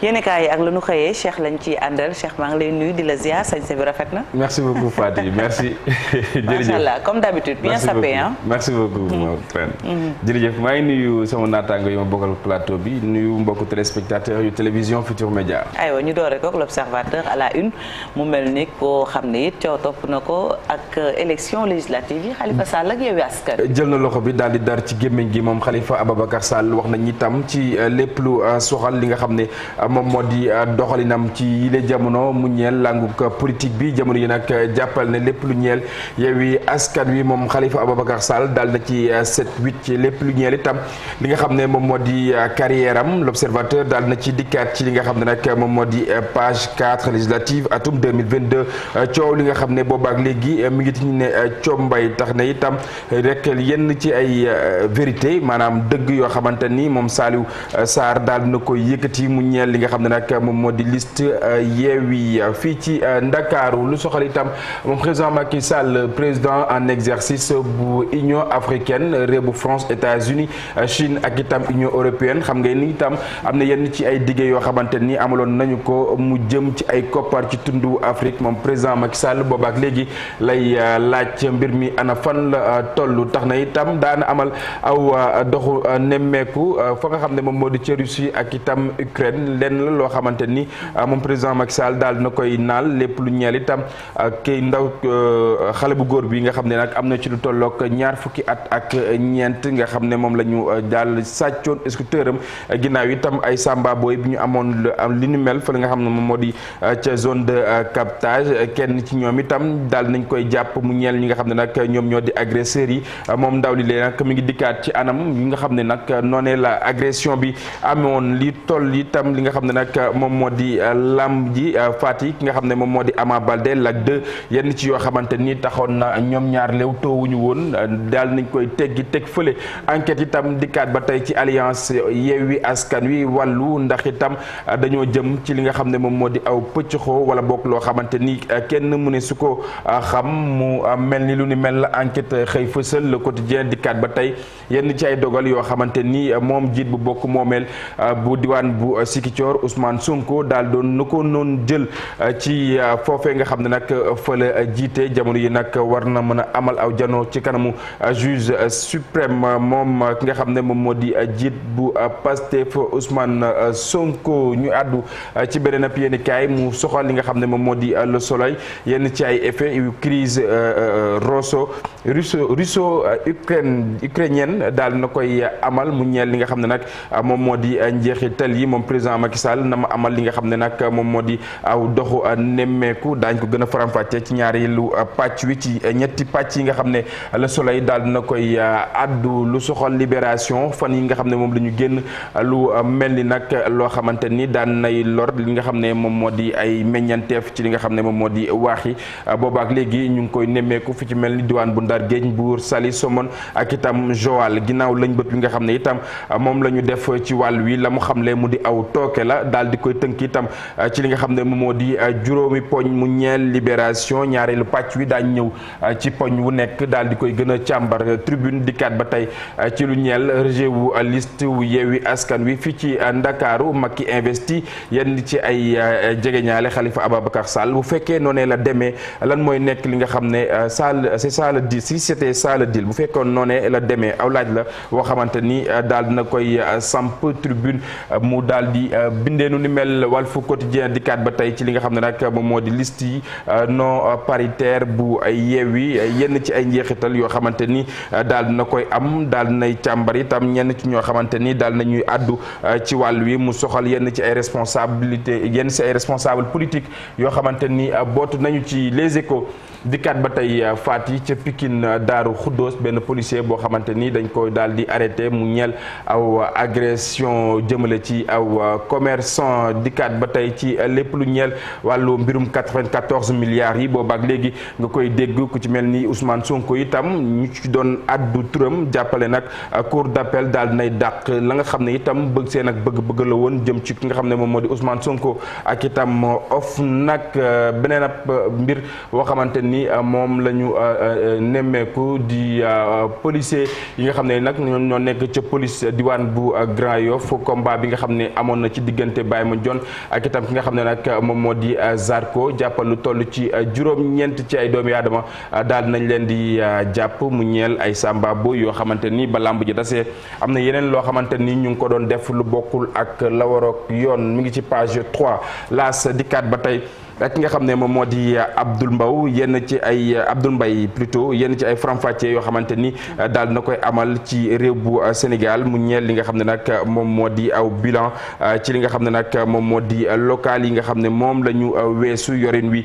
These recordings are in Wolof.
yéenekaay yi ak la nu xëyee Cheikh lañ ciy àndal Cheikh maa ngi lay nuyu di la ziar sañse bi rafet na. merci beaucoup Fati merci. jërëjëf macha allah comme d'habitude bien sapé hein. merci beaucoup jërëjëf maa ngi nuyu sama naataango yi ma bokkal plateau bi nuyu mbokku téléspectateurs yu télévision Futur Média. aywa ñu doore ko ak l'observateur à la une mu mel ni koo xam ne it coow topp na ko ak élection législative yi Khalifa Sall ak Yewwi Askan. jël na loxo bi daal di dar ci gémmiñ gi moom Khalifa Ababacar Sall wax nañ itam ci lépp lu soxal li nga xam ne moom moo di doxalinam ci yile jamono mu ñeel langug politique bi jamono yi nag jàppal ne lépp lu ñeel Yewwi Askan Wi moom Khalifa Ababacar Sall daal na ci set wicc ci lépp lu ñeel itam li nga xam ne moom moo di carrière am l'observateur daal na ci dikkaat ci li nga xam ne nag moom moo di page 4 législative atum 2022 coow li nga xam ne boobaak léegi mi ngi ci ne combay tax na itam rek yenn ci ay vérité maanaam dëgg yoo xamante ni moom Saliou Sarr daal na koy yëkkati mu ñeel li nga xam ne nag moom moo di liste Yewwi fii ci Ndakaaru lu soxal itam moom président Macky Sall président en exercice bu Union africaine réew bu France États-Unis Chine ak itam Union européenne xam nga ni itam am na yenn ci ay dige yoo xamante ni amaloon nañu ko mu jëm ci ay koppar ci tundu Afrique moom président Macky Sall boobaak léegi lay laaj mbir mi ana fan la toll tax na itam daana amal aw doxu nemmeeku fa nga xam ne moom moo di ci Russie ak itam Ukraine lenn la loo xamante ni moom président Macky Sall daal na koy naal lépp lu ñeel itam kay ndaw xale bu góor bi nga xam ne nag am na ci lu tollook ñaar fukki at ak ñeent nga xam ne moom la ñu daal sàccoon scooter am ginnaaw itam ay samba boy bi ñu amoon li ñu mel fa nga xam ne moom moo di ca zone de captage kenn ci ñoom itam daal nañ koy jàpp mu ñeel ñi nga xam ne nag ñoom ñoo di agresseurs yi moom ndaw li lee nag mi ngi dikkaat ci anam yi nga xam ne nag noonee la agression bi amoon li toll itam li nga xam ne nag moom moo di lamb ji Fatick ki nga xam ne moom moo di Ama Baldé Lac 2 yenn ci yoo xamante ni taxoon na ñoom ñaar lew toowuñu woon daal nañ koy teggi teg fële enquête itam dikkaat ba tey ci alliance Yewwi Askan Wi wàllu ndax itam dañoo jëm ci li nga xam ne moom moo di aw pëccxoo wala bokk loo xamante ni kenn mu ne su ko xam mu mel ni lu ni mel la enquête xëy fësal le quotidien dikkaat ba tey yenn ci ay dogal yoo xamante ni moom jiit bu bokk moomeel bu diwaan bu Sikicoor Ousmane Sonko daal doon nu ko noon jël ci foofee nga xam ne nag fa la jiite jamono yi nag war na mën a amal aw jano ci kanamu juge suprême moom ki nga xam ne moom moo di jiit bu Pastef Ousmane Sonko ñu àddu ci beneen ab yéenekaay mu soxal li nga xam ne moom moo di Le Soleil yenn ci ay effet yu crise russo-ukrainienne daal na koy amal mu ñeel li nga xam ne nag moom moo di njeexital yi moom président Macky Sall na ma amal li nga xam ne nag moom moo di aw doxu nemmeeku daañ ko gën a faram-fàccee ci ñaareelu pàcc wi ci ñetti pàcc yi nga xam ne Le Soleil daal na koy addu lu soxal libération fan yi nga xam ne moom la ñu génn lu mel ni nag loo xamante ni daan nay lor li nga xam ne moom moo di ay meññanteef ci li nga xam ne moom moo di waax yi boobaak léegi ñu ngi koy nemmeeku fi ci mel ni diwaan bu Ndar Géej Mbuur Saly Somone ak itam Joal ginnaaw lañ bët li nga xam ne itam moom la ñu def ci wàll wi la mu xamle mu di aw tooke la daal di koy tënk itam ci li nga xam ne moom moo di juróomi poñ mu ñeel libération ñaareelu pàcc wi daañ ñëw ci poñ wu nekk daal di koy gën a càmbar tribune dikkaat ba tey ci lu ñeel rejet wu liste wu Yewwi Askan Wi fii ci Ndakaaru Macky investi yenn ci ay jegeñaale Khalifa Ababacar Sall bu fekkee noonee la demee lan mooy nekk li nga xam ne c'est ça le deal si c'était ça le deal bu fekkoon noonee la demee aw laaj la boo xamante ni daal dina koy samp tribune mu daal di bindeenu ni mel Walf Quotidien dikkaat ba tey ci li nga xam ne nag moom moo di liste yi non paritaire bu Yewwi yenn ci ay njeexital yoo xamante ni daal dina koy am daal dinay càmbar itam ñenn ci ñoo xamante ni daal nañuy àddu ci wàll wi mu soxal yenn ci ay responsabilité yenn ci ay responsable politique yoo xamante ni bootu nañu ci Les Échos dikkaat ba tey faat yi ca Pikine Daaru Xuddoos benn policier boo xamante ni dañ ko daal di arrêté mu ñeel aw agression jëmale ci aw commerçant dikkaat ba tey ci lépp lu ñeel wàllu mbirum 94 milliards yi boobaak léegi nga koy dégg ku ci mel ni Ousmane Sonko itam ñu ci doon addu turam jàppale nag cour d'appel daal dinay dàq la nga xam ne itam bëgg seen ak bëgg-bëgg la woon jëm ci ki nga xam ne moom moo di Ousmane Sonko ak itam of nag beneen ab mbir boo xamante ni moom la ñu nemmeeku di policier yi nga xam ne nag ñoo nekk ca police diwaan bu Grand Yoff combat bi nga xam ne amoon na ci diggante Baye Mandione ak itam ki nga xam ne nag moom moo di Zarko jàppal lu toll ci juróom-ñeent ci ay doomi aadama daal nañ leen di jàpp mu ñeel ay samba boy yoo xamante ni ba lamb ji dasee am na yeneen loo xamante ni ñu ngi ko doon def lu bokkul ak la waroog yoon mi ngi ci page 3 laas dikkaat ba tey ki nga xam ne moom moo di Abdoul Mbaw yenn ci ay Abdoul Mbaye plutôt yenn ci ay faram-fàccee yoo xamante ni daal na koy amal ci réew bu Sénégal mu ñeel li nga xam ne nag moom moo di aw bilan ci li nga xam ne nag moom moo di local yi nga xam ne moom la ñu weesu yorin wi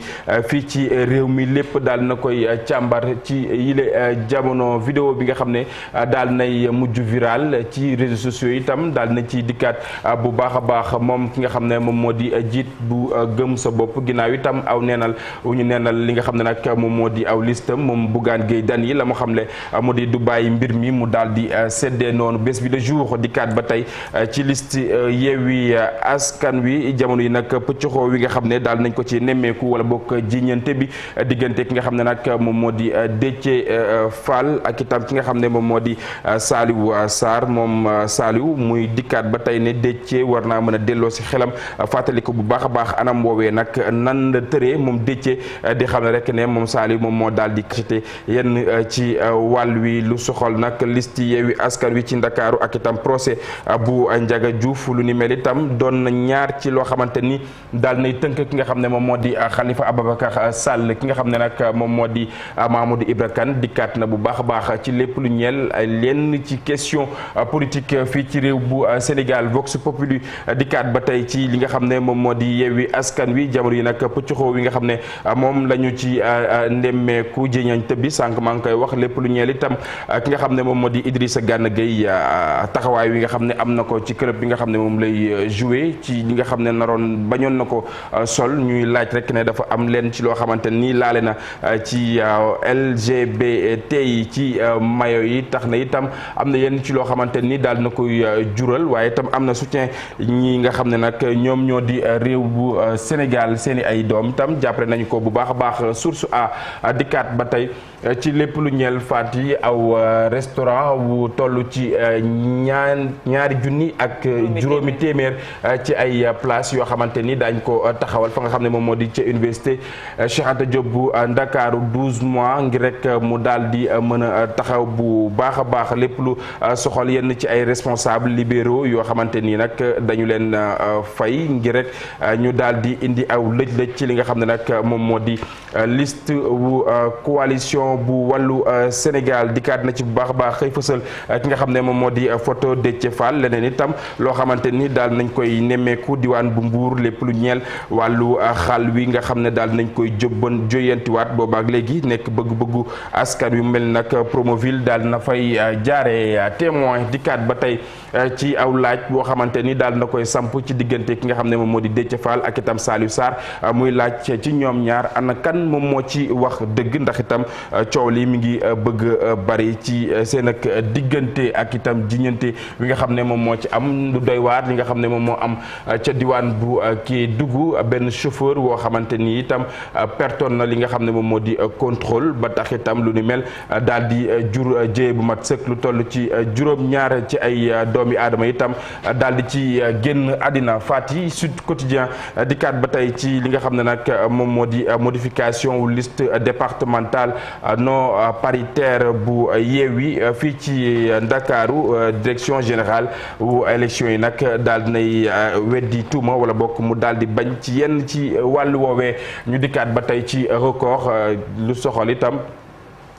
fii ci réew mi lépp daal na koy càmbar ci yile jamono vidéo bi nga xam ne daal nay mujj viral ci réseaux sociaux itam daal na ci dikkaat bu baax a baax moom ki nga xam ne moom moo di jiit bu gëm sa bopp ginnaaw itam aw neenal ñu neenal li nga xam ne nag moom moo di aw listam moom Bougane Gueye Dany la mu xam le mu di du bàyyi mbir mi mu daal di seddee noonu bés bi le jour dikkaat ba tey ci liste Yewwi Askan Wi jamono yi nag pëccoxoo wi nga xam ne daal nañ ko ci nemmeeku wala bokk jiñante bi diggante ki nga xam ne nag moom moo di Déthié Fall ak itam ki nga xam ne moom moo di Saliou Sarr moom Saliou muy dikkaat ba tey ne Déthié war naa mën a delloo si xelam fàttali ko bu baax a baax anam woowee nag nan la tëree moom Déthié di xam ne rek ne moom Saliou moom moo daal di cité yenn ci wàll wi lu soxal nag liste Yewwi Askan Wi ci Ndakaaru ak itam procès bu Ndiaga Diouf lu ni mel itam doon na ñaar ci loo xamante ni daal nay tënk ki nga xam ne moom moo di Khalifa Ababacar Sall ki nga xam ne nag moom moo di Mamadou Ibra Kane dikkaat na bu baax a baax ci lépp lu ñeel lenn ci question politique fii ci réew bu Sénégal Vox Populi dikkaat ba tey ci li nga xam ne moom moo di Yewwi Askan Wi jamono yi nag pëccoxoo wi nga xam ne moom la ñu ci ndemmeeku jéñañ tëbbi sànq maa ngi koy wax lépp lu ñeel itam ki nga xam ne moom moo di Idrissa Gana Gueye taxawaay wi nga xam ne am na ko ci club bi nga xam ne moom lay joué ci li nga xam ne naroon bañoon na ko sol ñuy laaj rek ne dafa am leen ci loo xamante nii laale na ci LGBT yi ci mayo yi tax na itam am na yenn ci loo xamante ni daal na koy jural waaye itam am na soutien ñi nga xam ne nag ñoom ñoo di réew bu Sénégal seeni ay doom itam jàppale nañu ko bu baax a baax source a dikkaat ba tey ci lépp lu ñeel faat yi aw restaurant wu toll ci ñaari junni ak juróomi téeméer ci ay place yoo xamante ni daañ ko taxawal fa nga xam ne moom moo di ca université Cheikh Anta Diop bu Ndakaaru 12 mois ngir rek mu daal di mën a taxaw bu baax a baax lépp lu soxal yenn ci ay responsables libéraux yoo xamante ni nag dañu leen fay ngir rek ñu daal di indi aw lëj-lëj ci li nga xam ne nag moom moo di liste wu coalition bu wàllu Sénégal dikkaat na ci bu baax a baax xëy fësal ki nga xam ne moom moo di photo Déthié Fall leneen itam loo xamante ni daal nañ koy nemmeeku diwaan bu Mbuur lépp lu ñeel wàllu xaal wi nga xam ne daal nañ koy joyantiwaat boobaak léegi nekk bëgg-bëggu askan wi mel nag Promoville daal na fay jaare témoin dikkaat ba tey ci aw laaj boo xamante ni daal na koy samp ci diggante ki nga xam ne moom moo di Déthié Fall ak itam Saliou Sarr muy laaj ci ñoom ñaar ana kan moom moo ci wax dëgg ndax itam coow li mi ngi bëgg bari ci seen ak diggante ak itam jiñante wi nga xam ne moom moo ci am lu doy waar li nga xam ne moom moo am ca diwaan bu kii dugg benn chauffeur woo xamante ni itam pertoon na li nga xam ne moom moo di contrôle ba tax itam lu ni mel daal di jur jéye bu mat sëkk lu toll ci juróom-ñaar ci ay doomi aadama itam daal di ci génn àddina Fati Sud Quotidien dikkaat ba tey ci li nga xam ne nag moom moo di modification wu liste départementale non paritaire bu Yewwi fii ci Ndakaaru direction générale wu élection yi nag daal dinay weddi tuuma wala bokk mu daal di bañ ci yenn ci wàllu woowee ñu dikkaat ba tey ci record lu soxal itam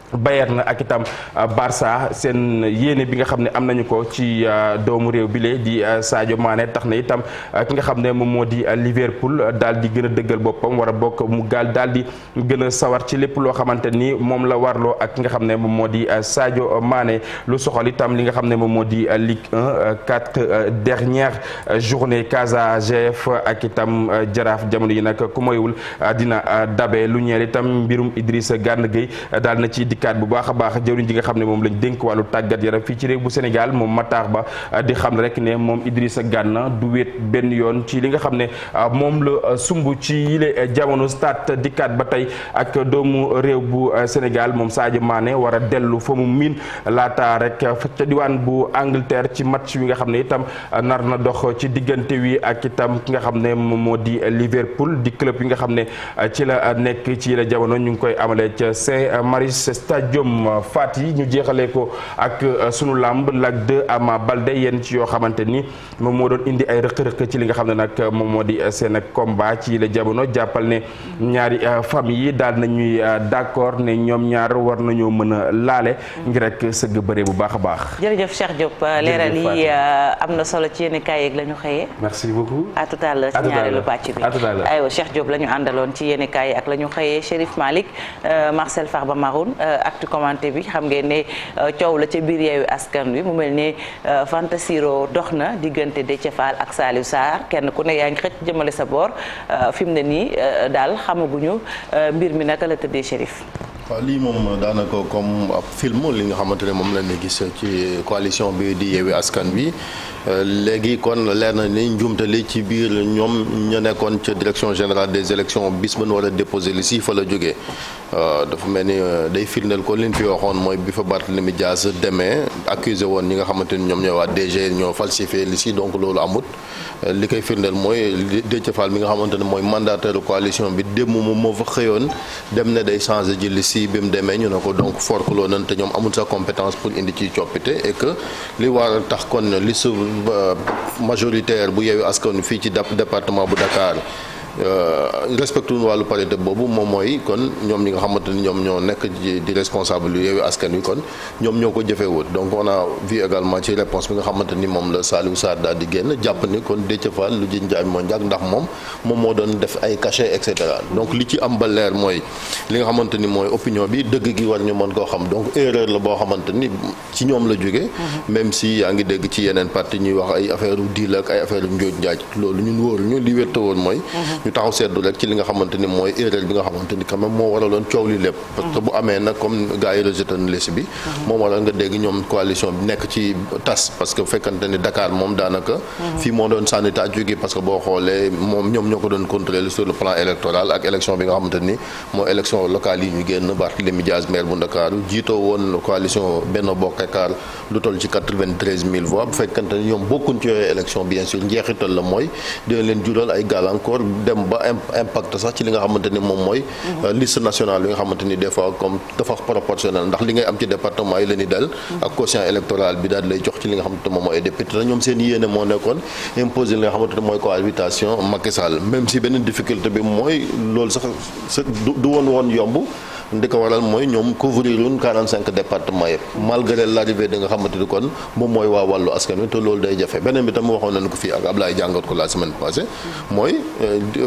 Bayern ak itam Barça seen yéene bi nga xam ne am nañu ko ci doomu réew bile di Sadio Mané tax na itam ki nga xam ne moom moo di Liverpool daal di gën a dëggal boppam war a bokk mu gaal daal di gën a sawar ci lépp loo xamante ni moom la warloo ak ki nga xam ne moom moo di Sadio Mané lu soxal itam li nga xam ne moom moo di Ligue 1 4 dernières journées Casa GF ak itam Jaraaf jamono yi nag ku moywul dina dabe lu ñeel itam mbirum Idrissa Gana Gueye daal na ci dikkaat bu baax a baax jëwriñ ji nga xam ne moom lañ dénk wàllu tàggat yaram fii ci réew bu Sénégal moom Matar Ba di xam rek ne moom Idrissa Gana du wéet benn yoon ci li nga xam ne moom la sumb ci yile jamono stade dikkaat ba tey ak doomu réew bu Sénégal moom Sadio Mané war a dellu fa mu miin laata rek ca diwaan bu Angleterre ci match wi nga xam ne itam nar na dox ci diggante wi ak itam ki nga xam ne moom moo di Liverpool di club yi nga xam ne ci la nekk ci la jamono ñu ngi koy amalee ca Saint-Mary's Stadium Fatick ñu jeexalee ko ak sunu lamb Lac 2 Ama Baldé yenn ci yoo xamante ni moom moo doon indi ay rëq-rëq ci li nga xam ne nag moom moo di seen combat ci la jamono jàppal ne ñaari famille yi daal nañuy d'accord ne ñoom ñaar war nañoo mën a laale ngir rek sëgg bëre bu baax a baax. jërëjëf Cheikh Diop leeral yi am na solo ci yéen kaay yeeg la ñu xëyee. merci beaucoup. à tout à l'heure ci ñaareelu pàcc bi. aywa Cheikh Diop la ñu àndaloon ci yéen kaay ak la ñu xëyee Chérif Malick Marcel Farba Maroun actu commenté bi xam ngeen ne coow la ca biir Yewwi Askan Wi mu mel ne fantasiro dox na diggante Déthié Fall ak Saliou Sarr kenn ku ne yaa ngi xëcc jëmale sa boor fi mu ne nii daal xamaguñu mbir mi naka la tëddee Chérif. waaw lii moom daanaka comme ab film li nga xamante ne moom la ñu gis ci coalition bi di Yewwi Askan Wi léegi kon leer na ni njuumte li ci biir ñoom ñu nekkoon ca direction générale des élections bis ba nu war a déposer li si fa la jógee dafa mel ni day firndeel ko li ñu fi waxoon mooy bi fa Barthélémy Dias demee accusé woon ñi nga xamante ni ñoom ñooy waa DG ñoo falsifié li si donc loolu amut li koy firndeel mooy Déthié Fall mi nga xamante ne mooy mandataire coalition bi démb moom moo fa xëyoon dem ne day changé ji li si bi mu demee ñu ne ko donc forkloo nañ te ñoom amul sa compétence pour indi ci coppite et que li war a tax kon liste majoritaire bu Yewwi Askan Wi fii ci département bu Dakar respecté wuñu wàllu parité boobu moom mooy kon ñoom ñi nga xamante ni ñoom ñoo nekk di responsable yu Yewwi Askan Wi kon ñoom ñoo ko jëfeewut donc on a vu également ci réponse bi nga xamante ni moom la Saliou Sarr daal di génn jàpp ni kon Déthié Fall lu ji njaay moo njàkk ndax moom moo doon def ay cachet et cetera donc li ci am ba leer mooy li nga xamante ni mooy opinion bi dëgg gi war ñu mën koo xam donc erreur la boo xamante ni ci ñoom la jógee même si yaa ngi dégg ci yeneen parti ñuy wax ay affaire u deal ak ay affaire u njóoj njaaj loolu ñun wóoruñu li wérta woon mooy ñu taxaw seetlu rek ci li nga xamante ni mooy erreur bi nga xamante ni quand même moo waraloon coow li lépp parce que bu amee nag comme gars yi rejeté na liste bi moom waral nga dégg ñoom coalition bi nekk ci tas parce que fekkante ni Dakar moom daanaka fii moo doon sànni taaju gi parce que boo xoolee moom ñoom ñoo ko doon contrôler sur le plan électoral ak élection bi nga xamante ni mooy élection locale yi ñu génn Barthélémy Dias maire bu Ndakaaru jiitoo woon coalition Benno Bokk Yaakaar lu toll ci 93 000 voix bu fekkante ni ñoom bokkuñ ci yooyu élection bien sûr njeexital la mooy dina leen jural ay gàllankoor dem ba impact sax ci li nga xamante ni moom mooy liste nationale bi nga xamante ni des fois comme dafa proportionnel ndax li ngay am ci département yi la ni dal ak quotient électoral bi daal lay jox ci li nga xamante moom mooy député te ñoom seen yéene moo nekkoon imposer li nga xamante ne mooy cohabitation Macky Sall même si beneen difficulté bi mooy loolu sax du woon yomb ndi ko waral mooy ñoom couvrir woon 45 départements yëpp malgré l'arrivée da nga xamante ni kon moom mooy waa wàllu askan wi te loolu day jafe beneen bi tam waxoon nañu ko fii ak Ablaye jàngat ko la semaine passée mooy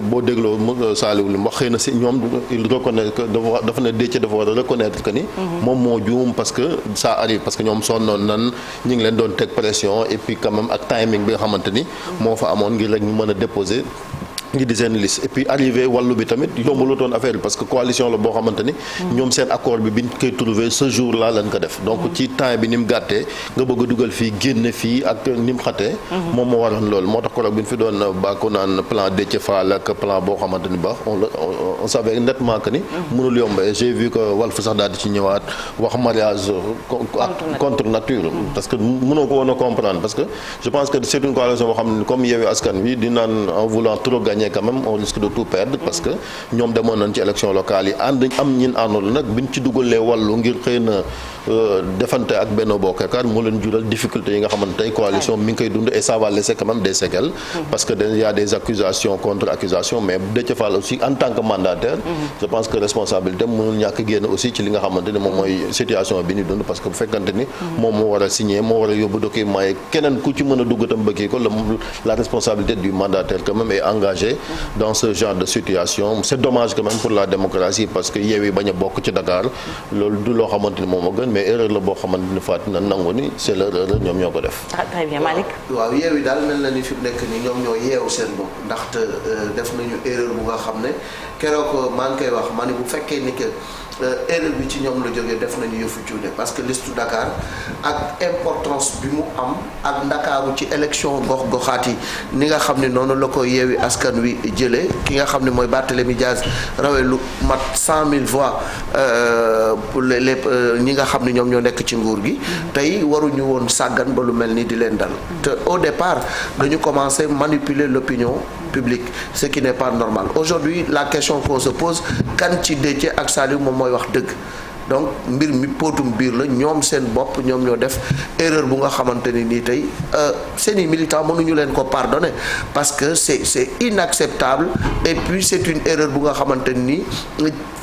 boo dégloo Saliou li mu wax xëy na si ñoom il reconnaît que dafa ne Déthié dafa war a reconnaître que ni moom moo juum parce que ça arrive parce que ñoom sonnoon nan ñi ngi leen doon teg pression et puis quand même ak timing bi nga xamante ni moo fa amoon ngir rek ñu mën a déposer ngi di seen liste et puis arrivé wàllu bi tamit yombalutoon affaire bi parce que coalition la boo xamante ni ñoom seen accord bi biñ koy trouvé ce jour là lañ ko def donc ci temps bi ni mu gàttee nga bëgg a dugal fii génne fii ak ni mu xatee moom moo waroon loolu moo tax koroog bi ñu fi doon bàkku naan plan Déthié Fall ak plan boo xamante ni ba on savait nettement que ni mënul yomb et j'ai vu que Walf sax daal di ci ñëwaat wax mariage contre nature parce que mënoo ko woon a comprendre parce que je pense que c'est une coalition boo xam ne comme Yewwi Askan Wi di naan en voulant trop gagner quand même on risque de tout perdre parce que ñoom demoon nañ ci élection locale yi am ñin àndoon nag biñ ci dugalee wàllu ngir xëy na defante ak Benno Bokk Yaakaar moo leen jural difficulté yi nga xamante tey coalition mi ngi koy dund et ça va laisser quand même des séquelles parce que il y a des accusations contre accusations mais Déthié Fall aussi en tant que mandataire je pense que responsabilité mënul ñàkk génn aussi ci li nga xamante ni moom mooy situation bi ñu dund parce que bu fekkante ni moom moo war a signer moo war a yóbbu document yi keneen ku ci mën a dugg tam bëggee ko la responsabilité du mandataire quand même est engagée dans ce genre de situation c'est dommage quand même pour la démocratie parce que Yewwi bañ a bokk ci Dakar loolu du loo xamante ni moom a gën mais erreur la boo xamante ni Fatou na nangu ni c'est l'erreur ñoom ñoo ko def. très bien Malick. waaw Yewwi daal mel na ni fi mu nekk ni ñoom ñoo yeewu seen bopp ndaxte def nañu erreur bu nga xam ne keroog maa ngi koy wax ma ni bu fekkee ni que erreur bi ci ñoom la jógee def nañu yëfu cuune parce que liste Dakar ak importance bi mu am ak Ndakaaru ci élection gox-goxaat yi ni nga xam ne noonu la ko Yewwi Askan Wi jëlee ki nga xam ne mooy Barthélémy Diaz rawee lu mat 100 000 voix pour les ñi nga xam ne ñoom ñoo nekk ci nguur gi tey waruñu woon sàggan ba lu mel ni di leen dal te au départ dañu commencé manipuler l'opinion publique ce qui n'est pas normal aujourd'hui la question qu'on se pose kan ci Déthié ak Saliou moom mooy wax dëgg donc mbir mi póotum biir la ñoom seen bopp ñoom ñoo def erreur bu nga xamante ni nii tey seeni militants mënuñu leen ko pardonner parce que c'est inacceptable et puis c'est une erreur bu nga xamante ni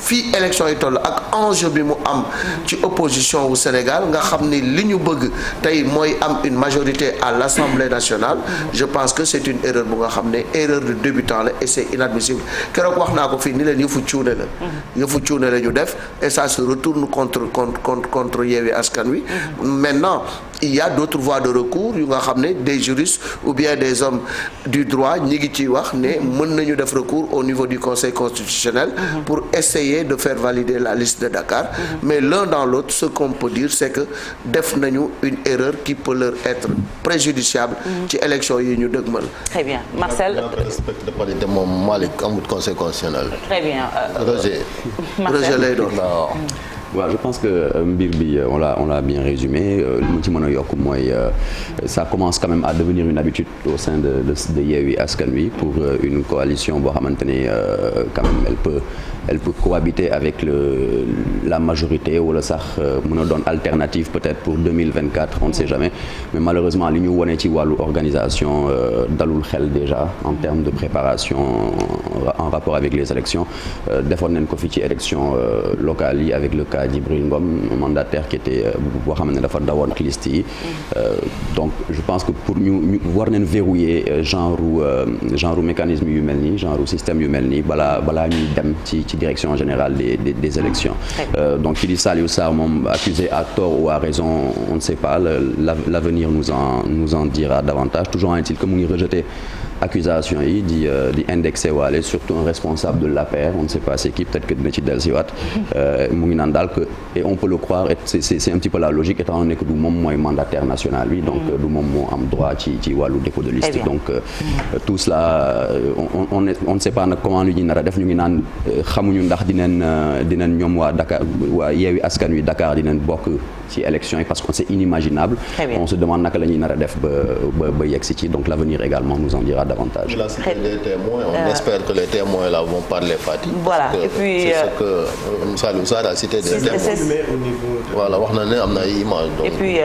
fii élection yi toll ak enjeu bi mu am ci opposition wu Sénégal nga xam ni li ñu bëgg tey mooy am une majorité à l'Assemblée nationale je pense que c'est une erreur bu nga xam ne erreur de débutant la et c'est inadmissible keroog wax naa ko fii ni leen yëfu cuune la yëfu cuune la ñu def et ça se retourne contre Yewwi Askan Wi maintenant il y a d'autres voies de recours yu nga xam ne des juristes ou bien des hommes du droit ñi ngi ciy wax ne mën nañu def recours au niveau du Conseil constitutionnel pour essayer de faire valider la liste de Dakar mais l'un dans l'autre ce qu'on peut dire c'est que def nañu une erreur qui peut leur être préjudiciable ci élection yi ñu dëgmal. Très bien Marcel. respect de parité moom Malick amul Conseil constitutionnel. Très bien. Roger lay doon. waaw je pense que mbir bi on l'a bien résumé li mu ci mën a yokk mooy ça commence quand même à devenir une habitude au sein de Yewwi Askan Wi pour une coalition boo xamante ne quand même elle peut cohabiter avec la majorité wala sax mën a doon alternative peut-être pour 2024 on ne sait jamais mais malheureusement li ñu wone ci wàllu organisation dalul xel déjà en termes de préparation en rapport avec les élections defoon nañ ko fi ci élections locales yi avec le cas Djibril Ngom mandataire qui était boo xam ne dafa dawoon ak liste yi donc je pense que pour ñu war nañ verrouiller genre mécanisme yu mel nii genre système yu mel nii balaa ñuy dem ci direction générale des élections donc qui dit Saliou Sarr moom accusé à tort ou à raison on ne sait pas l'avenir nous en dira davantage toujours est-il que mu ngi rejeté accusation yi di indexé waale surtout un responsable de l'APR on ne sait pas c'est qui peut-être que dina ci dellusiwaat mu ngi naan daal que et on peut le croire et c'est un petit peu la logique étant donné que du moom mooy mandataire national bi donc du moom moo am droit ci wàllu dépôt de liste donc tout cela on ne sait pas nag comment lu ñu nar a def ñu ngi naan xamuñu ndax dinañ ñoom waa Dakar waa Yewwi Askan Wi Dakar dinañ bokk ci élection yi parce que c'est inimaginable on se demande naka la ñuy nar a def ba yegsi ci donc l'avenir également nous en dira davantage. La cité des témoins, on espère que les témoins là vont parler Fatick. Voilà et puis c'est ce que Saliou Sarr a cité des témoins. Voilà wax na ne am na ay images. Et puis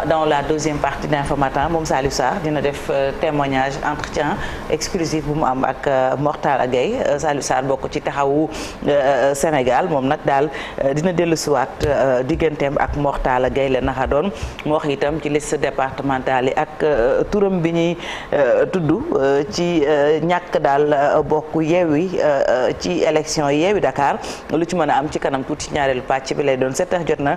dans la deuxième partie d'Infos Matin moom Saliou Sarr dina def témoignage entretien exclusif bu mu am ak Mortala Gueye Saliou Sarr bokk ci taxawu Sénégal moom nag daal dina dellusiwaat digganteem ak Mortala Gueye la naxa doon mu wax itam ci liste départementale yi ak turam bi ñuy tudd ci ñàkk daal bokk Yewwi ci élection Yewwi Dakar lu ci mën a am ci kanam tuuti ñaareelu pàcc bi lay doon 7 heures jot na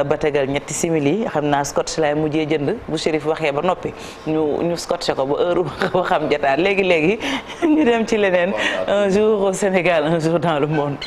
ba tegal ñetti simili xam naa scotch lay mujjee jënd bu Chérif waxee ba noppi ñu scotché ko ba heure waxam jotaat léegi ñu dem ci leneen un jour au Sénégal un jour dans le monde